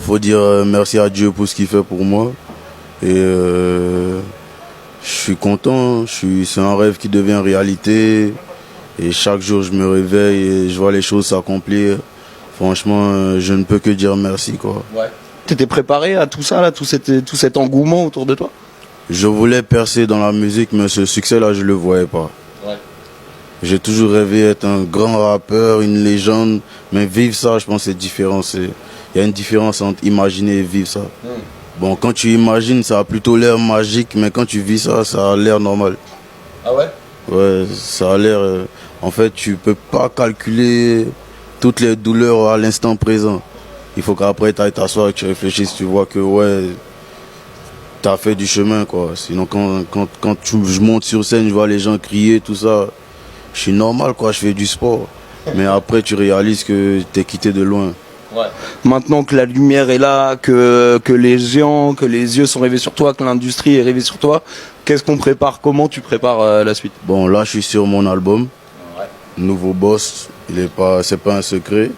Faut dire merci à Dieu pour ce qu'il fait pour moi. Et je suis content, c'est un rêve qui devient réalité. Et chaque jour je me réveille et je vois les choses s'accomplir. Franchement, je ne peux que dire merci, quoi. Ouais. T'étais préparé à tout ça, là, tout cet engouement autour de toi? Je voulais percer dans la musique, mais ce succès-là, je le voyais pas. Ouais. J'ai toujours rêvé d'être un grand rappeur, une légende, mais vivre ça, je pense, c'est différent. Il y a une différence entre imaginer et vivre ça. Bon, quand tu imagines, ça a plutôt l'air magique, mais quand tu vis ça, ça a l'air normal. Ah ouais? Ouais, ça a l'air... en fait, tu peux pas calculer toutes les douleurs à l'instant présent. Il faut qu'après, tu ailles t'asseoir et que tu réfléchisses, tu vois que, ouais, tu as fait du chemin, quoi. Sinon, quand je monte sur scène, je vois les gens crier, tout ça, je suis normal, quoi, je fais du sport. Mais après, tu réalises que tu es quitté de loin. Ouais. Maintenant que la lumière est là, que les géants, que les yeux sont rivés sur toi, que l'industrie est rivée sur toi, qu'est-ce qu'on prépare? Comment tu prépares la suite? Bon, là, je suis sur mon album. Ouais. Nouveau boss, c'est pas un secret,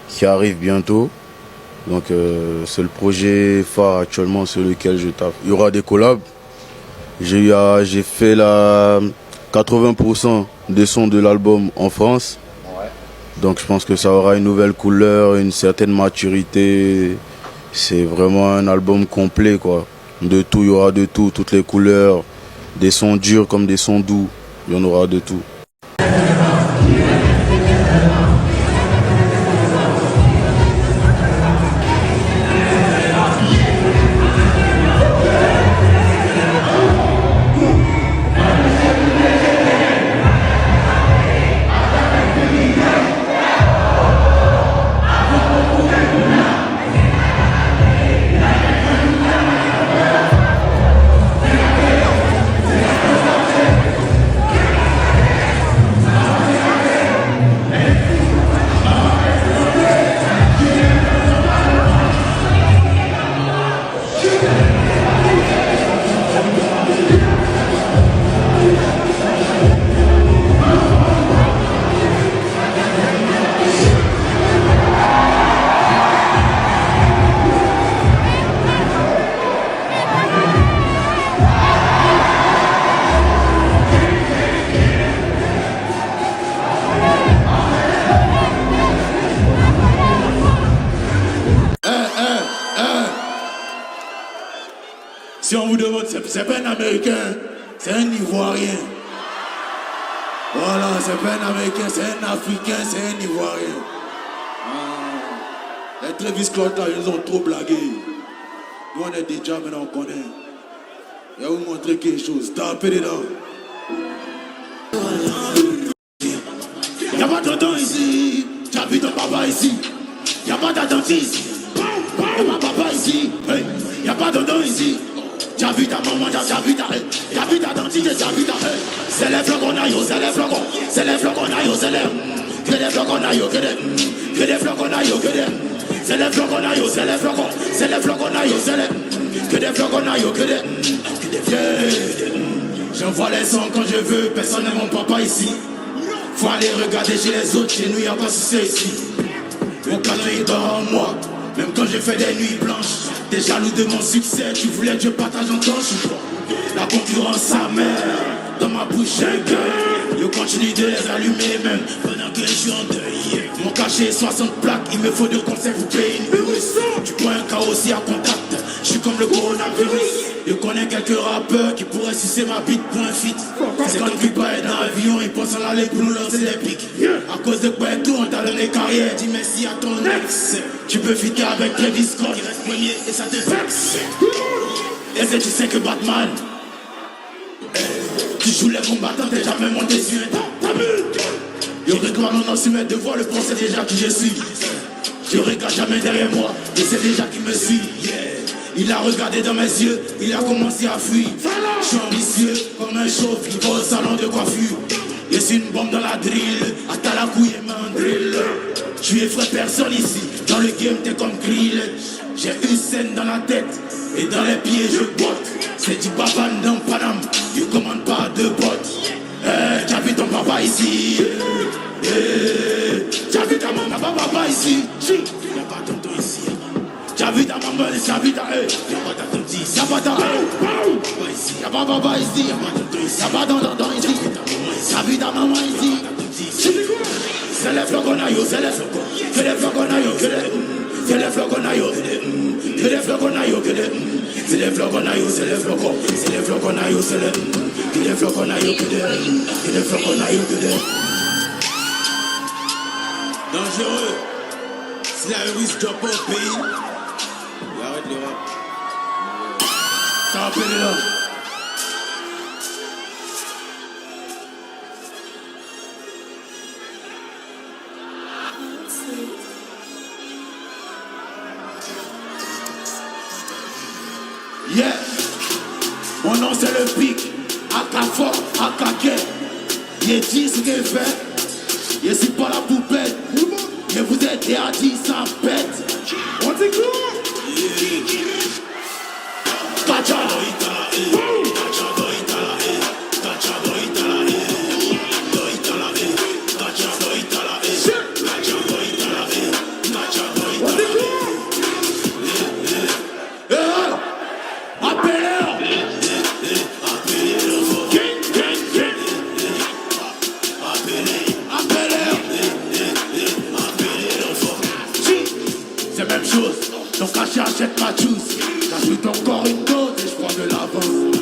qui arrive bientôt. Donc, c'est le projet phare actuellement sur lequel je tape. Il y aura des collabs. J'ai fait 80% des sons de l'album en France. Donc je pense que ça aura une nouvelle couleur, une certaine maturité. C'est vraiment un album complet, quoi. De tout, il y aura de tout, toutes les couleurs, des sons durs comme des sons doux. Il y en aura de tout. Si on vous demande, c'est pas un Américain, c'est un Ivoirien. Voilà, c'est pas un Américain, c'est un Africain, c'est un Ivoirien. Les Travis Scott là, ils nous ont trop blagué. Nous on est déjà, maintenant on connaît. Je vais vous montrer quelque chose. Tapez dedans. Y'a pas de tonton ici. Tu as vu ton papa ici. Y'a pas d'attention ici. Y'a pas papa ici. Hey. Y'a pas de tonton ici. Tu as vu ta maman, tu as vu ta dentiste, tu as vu ta... C'est les flocons aïe, c'est les flocons. C'est les flocons aïe, c'est les... Que des flocons aïe, que des... Que des flocons aïe, que des... C'est les flocons aïe, c'est les flocons. C'est les flocons aïe, c'est les... Que des flocons aïe, que des... J'envoie les sons quand je veux, personne n'est mon papa ici. Faut aller regarder chez les autres, chez nous y'a pas succès ici. Mon canon est dans moi, même quand je fais des nuits blanches. T'es jaloux de mon succès, tu voulais que je partage en torche ou pas? La concurrence sa mère, dans ma bouche j'ai un cœur. Je continue de les allumer même pendant que je suis en deuil. Mon cachet 60 plaques, il me faut 2 concerts pour payer une virus. Tu prends un cas aussi à contact, je suis comme le coronavirus. Je connais quelques rappeurs qui pourraient sucer ma bite pour un feat. C'est quand tu pas dans l'avion, ils pensent en aller pour nous lancer des pics. À cause de quoi tout on t'a donné carrière, dis merci à ton ex. Tu peux fitter avec Travis Scott, il reste premier et ça te vexe. Est-ce que tu sais que Batman, tu joues les combattants, t'es jamais monté sur un tas. Je réclame mon nom sur mes devoirs, le pensée déjà qui je suis. Je regarde jamais derrière moi, je sais déjà qui me suit. Il a regardé dans mes yeux, il a commencé à fuir. Je suis ambitieux comme un chauve qui va au salon de coiffure. Je suis une bombe dans la drill, à la couille et mandrill. Tu effraies personne ici, dans le game t'es comme grill. J'ai une scène dans la tête et dans les pieds je botte. C'est du baban dans Paname, je commande pas de bottes. T'as vu ton papa ici? T'as vu ta maman, papa ici? Y'a pas tonton ici. T'as vu ta maman, t'as vu ta y'a pas ta tonti, y'a pas ta y'a pas papa ici, y'a pas dans ici, t'as vu ta maman ici. C'est les flocons à yo, c'est les flocons à yo, c'est les flocons à yo, c'est les flocons à yo, c'est les flocons à yo, c'est les flocons, c'est les flocons à yo, c'est les flocons à yo, c'est les flocons à yo, dangereux. Si la russe doit pas au pays, arrête le rap. T'as rappelé là. Yeah, mon nom c'est le pic, Akafort, Akake. Il dit ce qu'il fait, il c'est pas la poupette. Mais vous êtes des hadis, ça pète. On dit quoi? Kacha. Ton cachet achète ma juice. J'ajoute encore une dose et je prends de l'avance.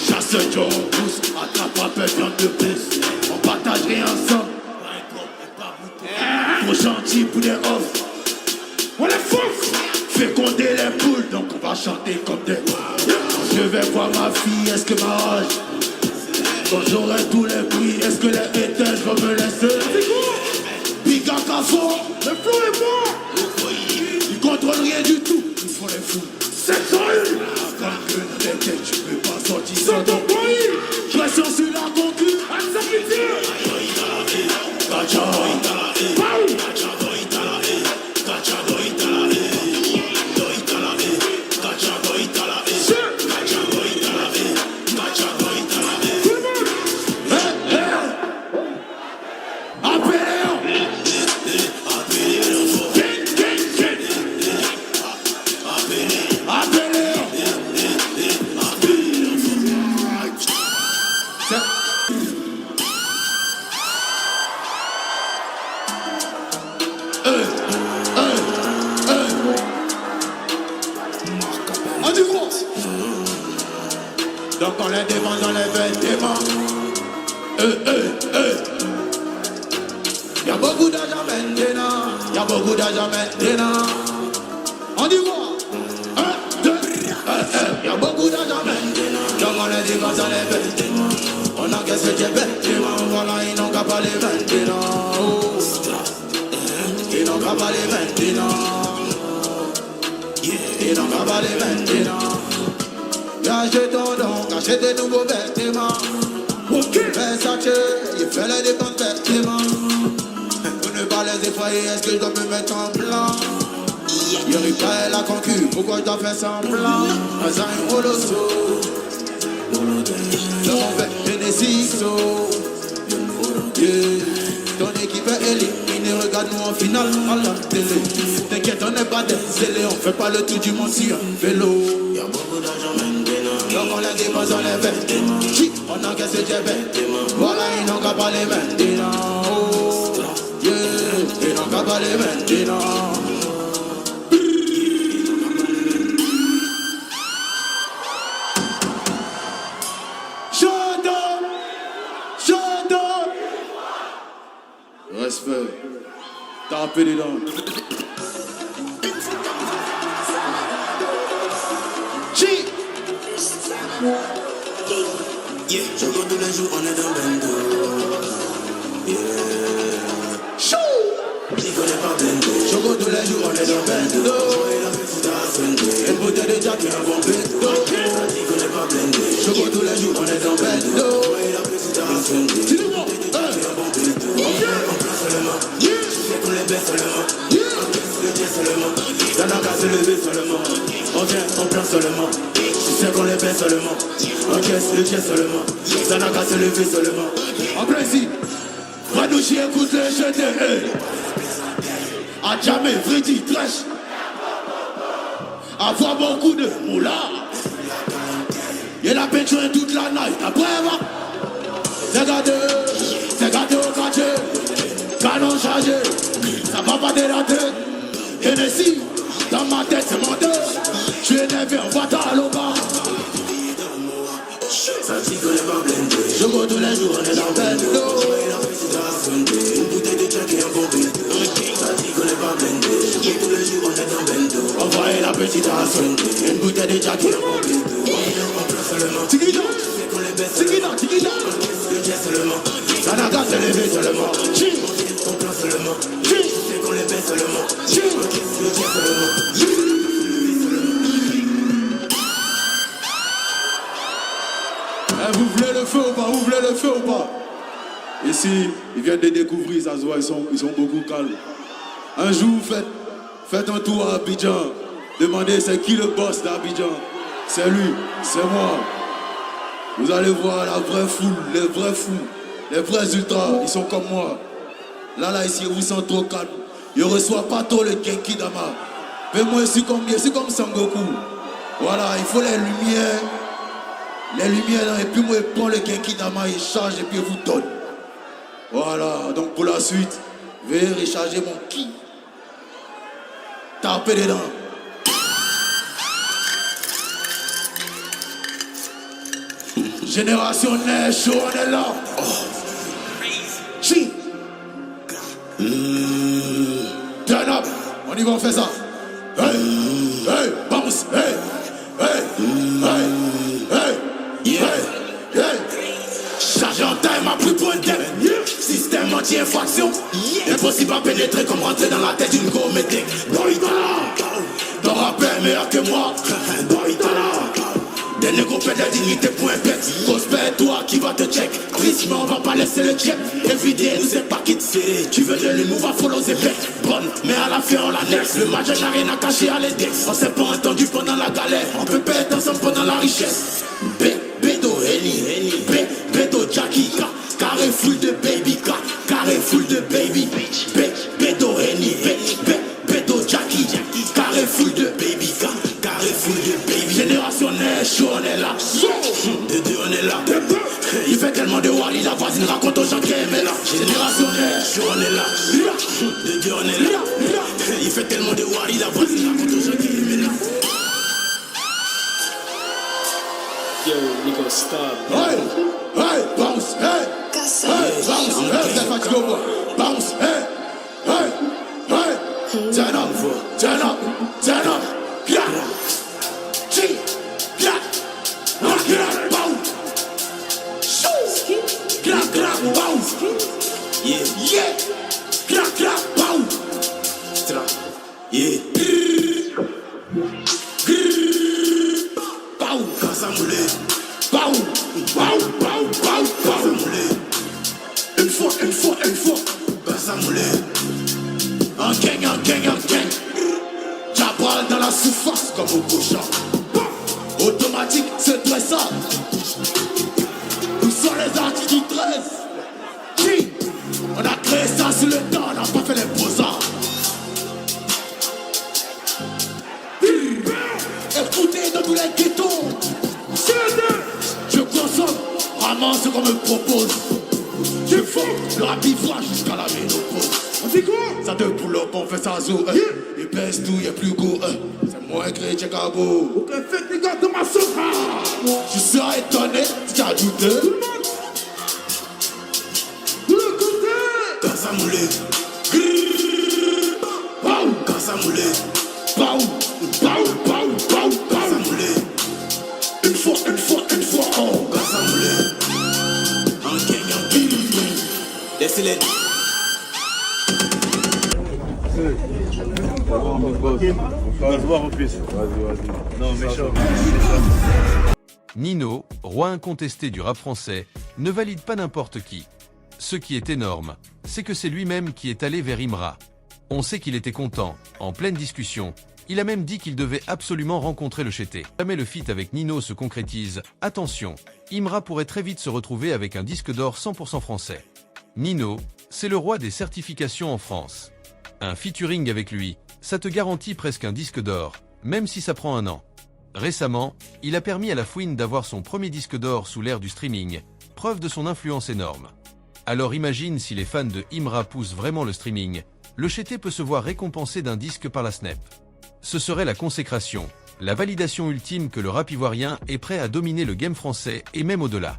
Chasse Joe, on pousse, attrape un peu viande de plus. On partage rien ensemble. Trop gentil pour les off. On les force. Féconder les poules, donc on va chanter comme des. Quand je vais voir ma fille, est-ce que ma rage? Quand j'aurai tous les bruits, est-ce que les étages vont me laisser? Big Akafort, le flow est mort. Ils contrôlent rien du tout, ils font les fous. C'est ça, quand que dans les têtes, tu peux pas sortir sans ton pays. Pression sur la concu, acceptez. Kacha, donc on les demande dans les vêtements. Y'a beaucoup d'argent maintenant. Y'a beaucoup d'argent maintenant. On dit quoi? 1, 2, y'a beaucoup d'argent maintenant. Donc on les demande dans les vêtements. On encaisse des vêtements. Voilà, ils n'ont qu'à pas les maintenant. Ils n'ont qu'à pas les maintenant. Ils n'ont qu'à pas les maintenant. Achetez ton don, achetez des nouveaux vêtements. Versace, il fait les dépenses vêtements. Pour ne pas les effrayer, est-ce que je dois me mettre en plan? Y'aurait pas la concu, pourquoi je dois faire semblant? Un un holosso, dans mon verre Genesis. Ton équipe est éliminée, regarde-nous en finale à la télé. T'inquiète, on n'est pas décelé, on fait pas le tour du monde sur un vélo. Y'a beaucoup d'argent maintenant, donc on les dépense dans les vêtements. On encaisse des vêtements, voilà, ils n'ont qu'à pas les maintenant. Oh, yeah, ils n'ont qu'à pas les maintenant. Respect. Tapez les dents. Chi. Yeah, je vois tous les jours, on est dans Bendo. Yeah. Chou. J'y connais pas Bendo. Je vois tous les jours, on est dans Bendo. Une bouteille de Jack et un bon Bendo. J'y connais pas Bendo. Je vois tous les jours, on est dans Bendo. Dis-le-moi. On les baisse seulement, on le tient seulement, ça n'a qu'à se lever seulement, on vient, on prend seulement, tu sais qu'on les baisse seulement, on caisse le tient seulement, ça n'a qu'à se lever seulement. En principe, Radouchi écoute le jeté, a jamais vrai dit trash. avoir beaucoup de moula. Et la peinture toute la night. Après, va. C'est gâté au quartier. Canon chargé. Ça va pas dérater. Hennessy, dans ma tête, c'est mon deux. Je suis énervé, on va à l'oba. Ça dit qu'on est pas blindé. Je go tous les jours, on est dans bendo. Une bouteille de Jack et un bon bendo. Ça dit qu'on est pas blindé. Je go tous les jours, on est dans bendo. Envoyez la petite assemblée. Une bouteille de Jack et un bon bendo. Tigida, tigida. Sanaga se lever seulement. On plan seulement. C'est qu'on les baisse seulement. Vous voulez le feu ou pas? Vous voulez le feu ou pas? Ici, ils viennent de découvrir, ça se voit, ils sont beaucoup calmes. Un jour, faites un tour à Abidjan. Demandez c'est qui le boss d'Abidjan. C'est lui, c'est moi. Vous allez voir la vraie foule, les vrais fous, les vrais ultras, ils sont comme moi. Là, ici, ils sont trop calmes. Ils ne reçoivent pas trop le Genki Dama. Mais moi, je suis comme Sangoku. Voilà, il faut les lumières. Les lumières, et puis moi, je prends le Genki Dama, il charge et puis il vous donne. Voilà, donc pour la suite, veuillez recharger mon ki. Tapez dedans. Génération Neige, on est là. Oh. Chi. Turn up. On y va, on fait ça. Hey, hey, bounce, hey, hey, hey, hey, yeah, hey. Chargé en time, m'a pris pour un thème. Système anti-infraction. Impossible à pénétrer comme rentrer dans la tête d'une gourmetique. Boitala. Ton rappel meilleur que moi. Boitala. Des négros pètent la dignité pour un pet. Prospère toi qui va te check. Triste mais on va pas laisser le check. Évidé nous c'est pas quitter. Tu veux de l'humour va follow the bet. Bonne mais à la fin on la next. Le match n'a rien à cacher à l'index. On s'est pas entendu pendant la galère. On peut pas être ensemble pendant la richesse. Bédo Henny. Bédo Jackie. Carré full de baby. Carré full de baby. Bédo Henny. Bédo Jackie. Carré full de baby. Carré full de baby. Génération Neige, on est là. De deux, on est là. Il fait tellement de wally, la voisine raconte aux gens qu'elle est là. Génération Neige, on est là. De deux, on est là. Il fait tellement de wally, la voisine raconte aux gens qu'elle est là. Yo, Nico, stop. Hey, hey, bounce, hey. Hey, bounce, hey, c'est fatigué au bois. Bounce, hey, hey, hey. Turn up, turn up, turn up. Clap, ching, clap, clap, bounce. Shoo, clap, clap, bounce. Yeah, yeah, clap, clap, bounce. Yeah. Bounce, Casamoulé. Bounce, bounce, bounce, bounce, Casamoulé. Une fois, Casamoulé. Un gang. Jabral dans la surface comme au cochon. Automatique, c'est très ça. Où sont les artistes du 13? Qui? On a créé ça sur le temps, on n'a pas fait les posards. Écoutez dans tous les ghettos. Je consomme, ramasse ce qu'on me propose. Je fais le rapivage jusqu'à la ménopause. On dit quoi? Ça te pull up, on fait ça zo. Il pèse tout, y'a plus go. C'est moi qui check à beau. Ok, faites les gars de ma sofa. Tu seras étonné si tu as douté. Tout le monde. Tout le côté. Casamoulé. Baou. Casamoulé. Baou. Casamoulé. Une fois, oh. Casamoulé. Un gang. Laissez-les. Nino, roi incontesté du rap français, ne valide pas n'importe qui. Ce qui est énorme, c'est que c'est lui-même qui est allé vers Imra. On sait qu'il était content, en pleine discussion, il a même dit qu'il devait absolument rencontrer le Chété. Si jamais le feat avec Nino se concrétise, attention, Imra pourrait très vite se retrouver avec un disque d'or 100% français. Nino, c'est le roi des certifications en France. Un featuring avec lui, ça te garantit presque un disque d'or, même si ça prend un an. Récemment, il a permis à La Fouine d'avoir son premier disque d'or sous l'ère du streaming, preuve de son influence énorme. Alors imagine si les fans de Imra poussent vraiment le streaming, le Chété peut se voir récompensé d'un disque par la Snap. Ce serait la consécration, la validation ultime que le rap ivoirien est prêt à dominer le game français et même au-delà.